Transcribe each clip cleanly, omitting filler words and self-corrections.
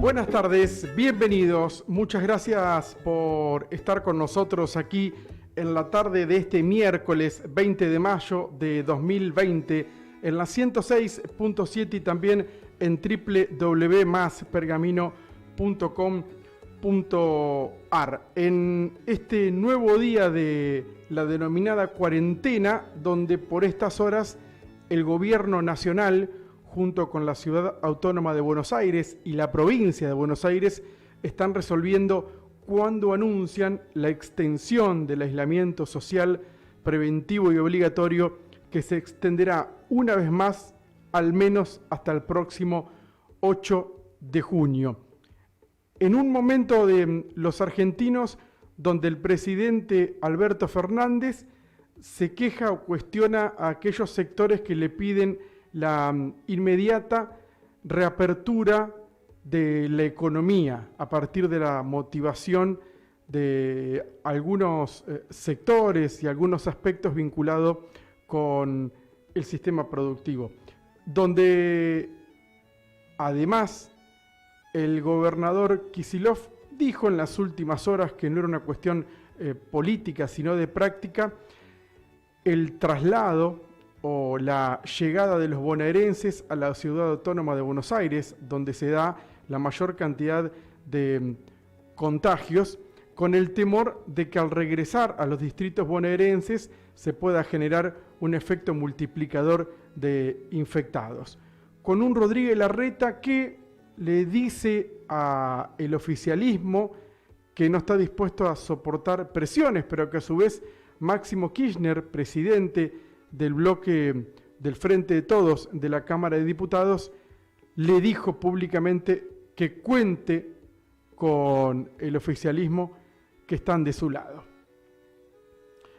Buenas tardes, bienvenidos. Muchas gracias por estar con nosotros aquí en la tarde de este miércoles 20 de mayo de 2020 en la 106.7 y también en www.maspergamino.com.ar. En este nuevo día de la denominada cuarentena, donde por estas horas el gobierno nacional, junto con la Ciudad Autónoma de Buenos Aires y la provincia de Buenos Aires, están resolviendo cuándo anuncian la extensión del aislamiento social preventivo y obligatorio que se extenderá una vez más al menos hasta el próximo 8 de junio. En un momento de los argentinos donde el presidente Alberto Fernández se queja o cuestiona a aquellos sectores que le piden la inmediata reapertura de la economía a partir de la motivación de algunos sectores y algunos aspectos vinculados con el sistema productivo, donde además el gobernador Kicillof dijo en las últimas horas que no era una cuestión política sino de práctica el traslado o la llegada de los bonaerenses a la Ciudad Autónoma de Buenos Aires, donde se da la mayor cantidad de contagios, con el temor de que al regresar a los distritos bonaerenses se pueda generar un efecto multiplicador de infectados. Con un Rodríguez Larreta que le dice al oficialismo que no está dispuesto a soportar presiones, pero que a su vez Máximo Kirchner, presidente del bloque del Frente de Todos de la Cámara de Diputados, le dijo públicamente que cuente con el oficialismo, que están de su lado.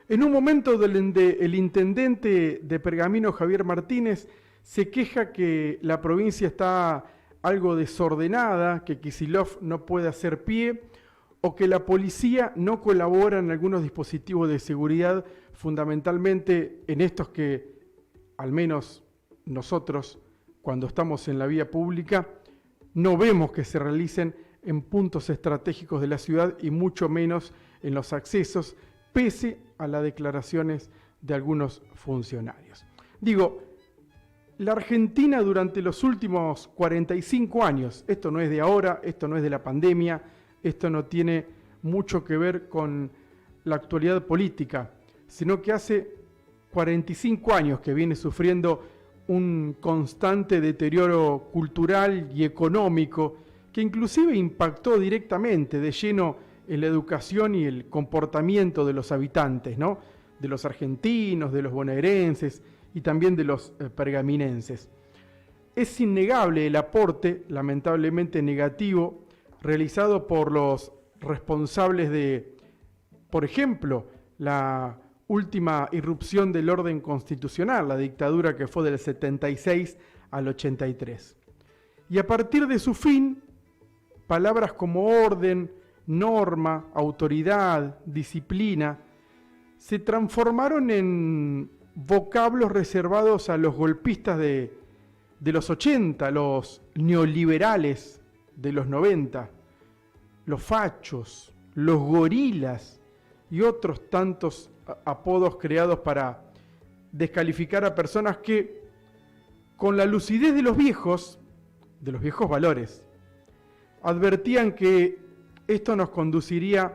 En un momento donde el intendente de Pergamino, Javier Martínez, se queja que la provincia está algo desordenada, que Kicillof no puede hacer pie, o que la policía no colabora en algunos dispositivos de seguridad, fundamentalmente en estos que, al menos nosotros, cuando estamos en la vía pública, no vemos que se realicen en puntos estratégicos de la ciudad y mucho menos en los accesos, pese a las declaraciones de algunos funcionarios. Digo, la Argentina durante los últimos 45 años, esto no es de ahora, esto no es de la pandemia, esto no tiene mucho que ver con la actualidad política, sino que hace 45 años que viene sufriendo un constante deterioro cultural y económico que inclusive impactó directamente de lleno en la educación y el comportamiento de los habitantes, ¿no? De los argentinos, de los bonaerenses y también de los pergaminenses. Es innegable el aporte, lamentablemente negativo, realizado por los responsables de, por ejemplo, la última irrupción del orden constitucional, la dictadura que fue del 76 al 83. Y a partir de su fin, palabras como orden, norma, autoridad, disciplina, se transformaron en vocablos reservados a los golpistas de los 80, los neoliberales de los 90, los fachos, los gorilas y otros tantos apodos creados para descalificar a personas que, con la lucidez de los viejos valores, advertían que esto nos conduciría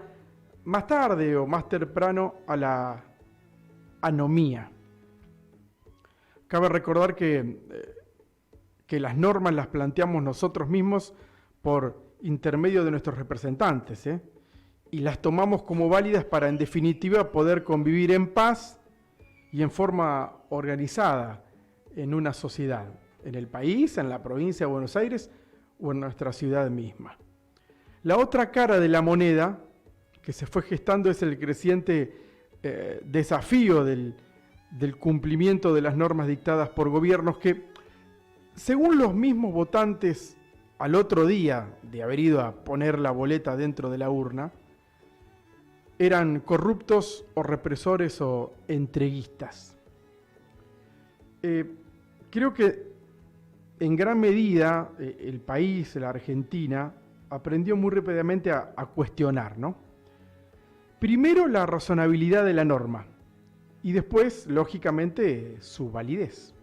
más tarde o más temprano a la anomía. Cabe recordar que las normas las planteamos nosotros mismos por intermedio de nuestros representantes, y las tomamos como válidas para, en definitiva, poder convivir en paz y en forma organizada en una sociedad, en el país, en la provincia de Buenos Aires o en nuestra ciudad misma. La otra cara de la moneda que se fue gestando es el creciente desafío del cumplimiento de las normas dictadas por gobiernos que, según los mismos votantes al otro día de haber ido a poner la boleta dentro de la urna, eran corruptos o represores o entreguistas. Creo que en gran medida el país, la Argentina, aprendió muy rápidamente a cuestionar, ¿no? Primero la razonabilidad de la norma y después, lógicamente, su validez.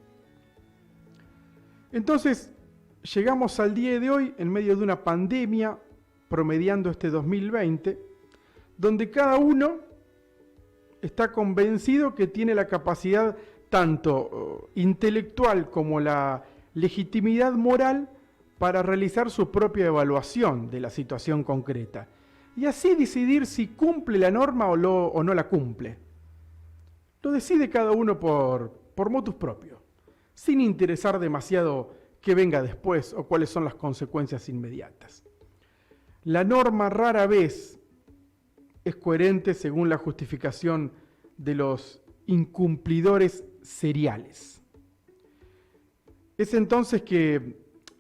Entonces, llegamos al día de hoy en medio de una pandemia, promediando este 2020, donde cada uno está convencido que tiene la capacidad tanto intelectual como la legitimidad moral para realizar su propia evaluación de la situación concreta y así decidir si cumple la norma o no la cumple. Lo decide cada uno por motus propio, sin interesar demasiado qué venga después o cuáles son las consecuencias inmediatas. La norma rara vez es coherente según la justificación de los incumplidores seriales. Es entonces que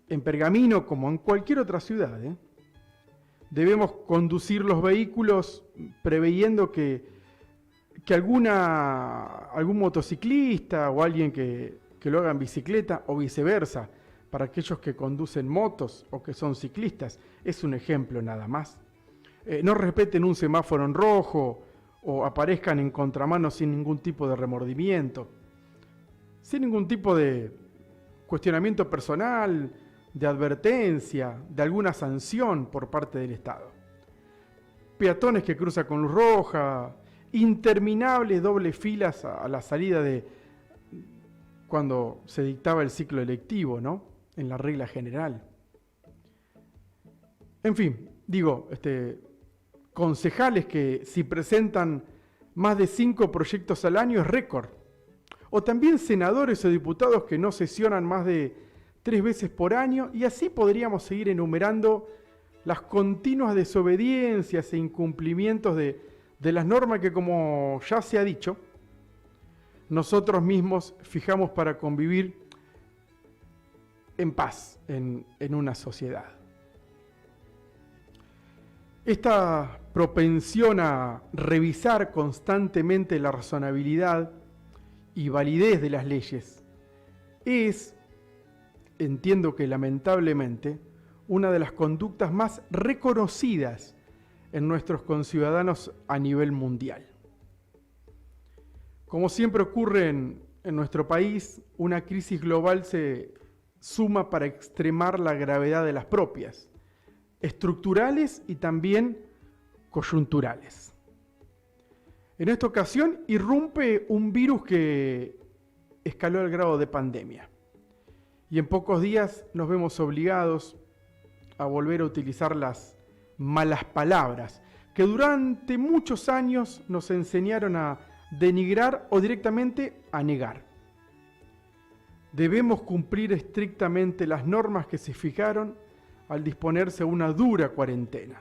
en Pergamino, como en cualquier otra ciudad, debemos conducir los vehículos preveyendo que algún motociclista o alguien que lo haga en bicicleta o viceversa, para aquellos que conducen motos o que son ciclistas, es un ejemplo nada más. No respeten un semáforo en rojo o aparezcan en contramano sin ningún tipo de remordimiento, sin ningún tipo de cuestionamiento personal, de advertencia, de alguna sanción por parte del Estado. Peatones que cruzan con luz roja, interminables dobles filas a la salida de cuando se dictaba el ciclo electivo, ¿no? En la regla general. En fin, digo, concejales que si presentan más de 5 proyectos al año es récord. O también senadores o diputados que no sesionan más de 3 veces por año, y así podríamos seguir enumerando las continuas desobediencias e incumplimientos de las normas que, como ya se ha dicho, nosotros mismos fijamos para convivir en paz en una sociedad. Esta propensión a revisar constantemente la razonabilidad y validez de las leyes es, entiendo que lamentablemente, una de las conductas más reconocidas en nuestros conciudadanos a nivel mundial. Como siempre ocurre en nuestro país, una crisis global se suma para extremar la gravedad de las propias, estructurales y también coyunturales. En esta ocasión irrumpe un virus que escaló al grado de pandemia y en pocos días nos vemos obligados a volver a utilizar las malas palabras que durante muchos años nos enseñaron a denigrar o directamente a negar. Debemos cumplir estrictamente las normas que se fijaron al disponerse a una dura cuarentena,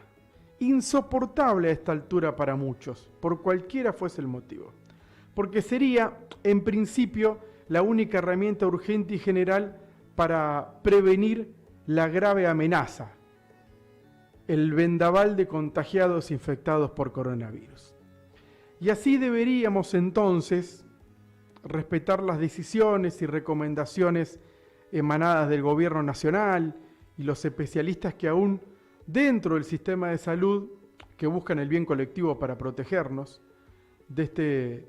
insoportable a esta altura para muchos, por cualquiera fuese el motivo, porque sería, en principio, la única herramienta urgente y general para prevenir la grave amenaza, el vendaval de contagiados infectados por coronavirus. Y así deberíamos entonces respetar las decisiones y recomendaciones emanadas del gobierno nacional y los especialistas que aún dentro del sistema de salud, que buscan el bien colectivo para protegernos de este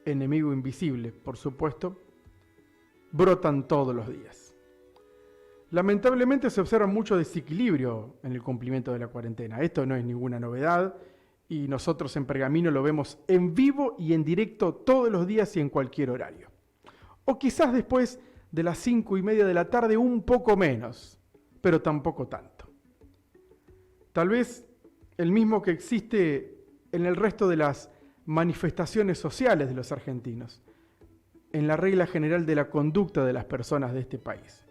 enemigo invisible, por supuesto, brotan todos los días. Lamentablemente se observa mucho desequilibrio en el cumplimiento de la cuarentena. Esto no es ninguna novedad y nosotros en Pergamino lo vemos en vivo y en directo todos los días y en cualquier horario. O quizás después de las 5:30 de la tarde un poco menos, pero tampoco tanto. Tal vez el mismo que existe en el resto de las manifestaciones sociales de los argentinos, en la regla general de la conducta de las personas de este país.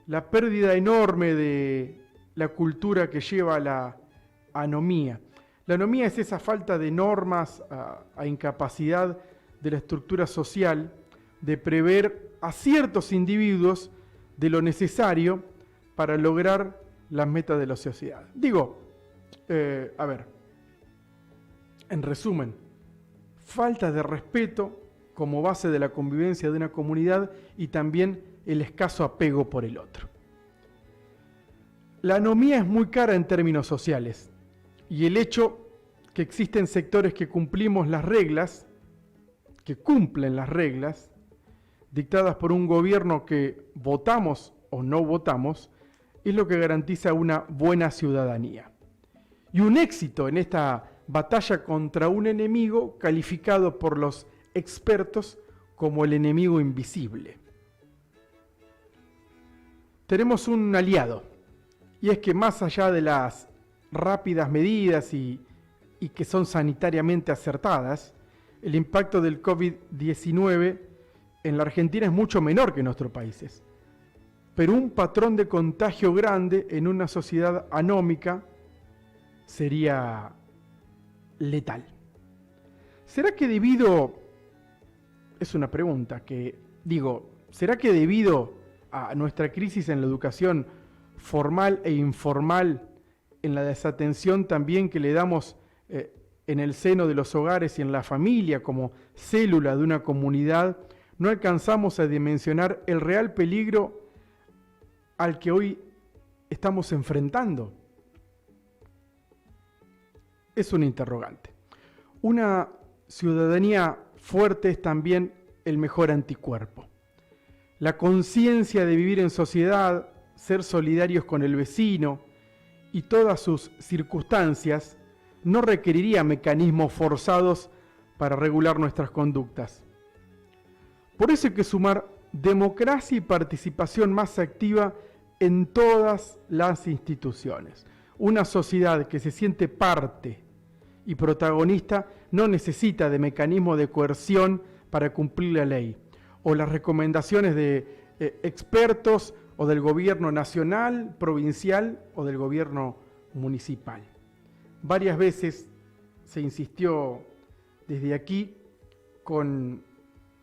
La pérdida enorme de la cultura que lleva a la anomía. La anomía es esa falta de normas, a incapacidad de la estructura social de prever a ciertos individuos de lo necesario para lograr las metas de la sociedad. Digo, en resumen, falta de respeto como base de la convivencia de una comunidad y también el escaso apego por el otro. La anomía es muy cara en términos sociales y el hecho que existen sectores que cumplimos las reglas, que cumplen las reglas dictadas por un gobierno que votamos o no votamos, es lo que garantiza una buena ciudadanía. Y un éxito en esta batalla contra un enemigo calificado por los expertos como el enemigo invisible. Tenemos un aliado, y es que más allá de las rápidas medidas y que son sanitariamente acertadas, el impacto del COVID-19 en la Argentina es mucho menor que en otros países. Pero un patrón de contagio grande en una sociedad anómica sería letal. ¿Será que es una pregunta que digo, ¿será que debido a nuestra crisis en la educación formal e informal, en la desatención también que le damos en el seno de los hogares y en la familia como célula de una comunidad, no alcanzamos a dimensionar el real peligro al que hoy estamos enfrentando? Es un interrogante. Una ciudadanía fuerte es también el mejor anticuerpo. La conciencia de vivir en sociedad, ser solidarios con el vecino y todas sus circunstancias no requeriría mecanismos forzados para regular nuestras conductas. Por eso hay que sumar democracia y participación más activa en todas las instituciones. Una sociedad que se siente parte y protagonista no necesita de mecanismos de coerción para cumplir la ley o las recomendaciones de expertos o del gobierno nacional, provincial o del gobierno municipal. Varias veces se insistió desde aquí con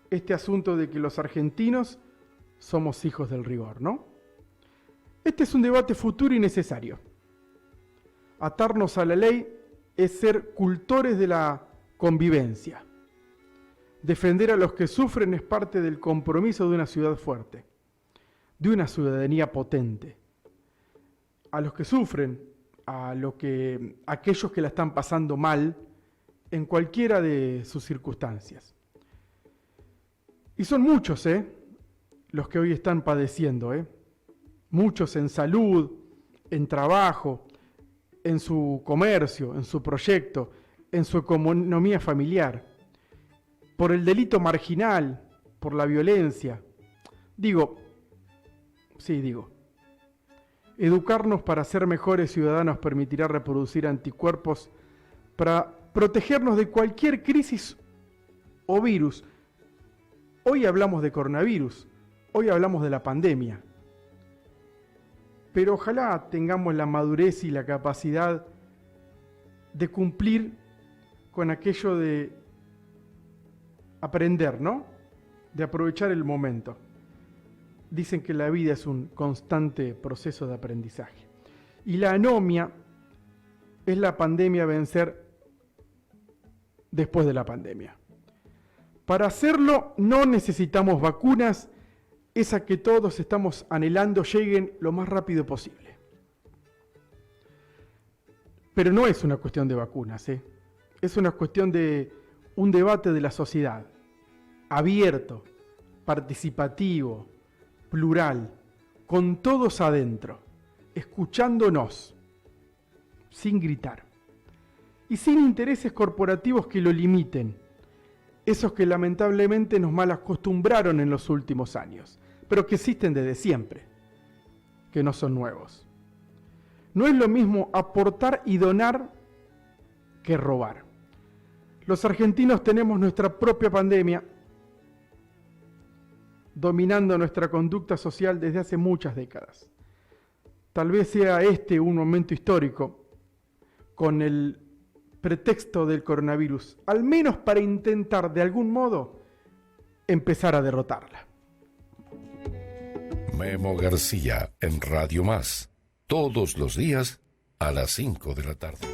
este asunto de que los argentinos somos hijos del rigor, ¿no? Este es un debate futuro y necesario. Atarnos a la ley es ser cultores de la convivencia. Defender a los que sufren es parte del compromiso de una ciudad fuerte, de una ciudadanía potente. A los que sufren, aquellos que la están pasando mal en cualquiera de sus circunstancias. Y son muchos, los que hoy están padeciendo, muchos en salud, en trabajo, en su comercio, en su proyecto, en su economía familiar, por el delito marginal, por la violencia. Educarnos para ser mejores ciudadanos permitirá reproducir anticuerpos para protegernos de cualquier crisis o virus. Hoy hablamos de coronavirus, hoy hablamos de la pandemia. Pero ojalá tengamos la madurez y la capacidad de cumplir con aquello de aprender, ¿no? De aprovechar el momento. Dicen que la vida es un constante proceso de aprendizaje. Y la anomia es la pandemia a vencer después de la pandemia. Para hacerlo no necesitamos vacunas, esa que todos estamos anhelando lleguen lo más rápido posible. Pero no es una cuestión de vacunas, es una cuestión de un debate de la sociedad, abierto, participativo, plural, con todos adentro, escuchándonos, sin gritar, y sin intereses corporativos que lo limiten, esos que lamentablemente nos malacostumbraron en los últimos años, pero que existen desde siempre, que no son nuevos. No es lo mismo aportar y donar que robar. Los argentinos tenemos nuestra propia pandemia, dominando nuestra conducta social desde hace muchas décadas. Tal vez sea este un momento histórico, con el pretexto del coronavirus, al menos para intentar de algún modo empezar a derrotarla. Memo García en Radio Más, todos los días a las 5 de la tarde.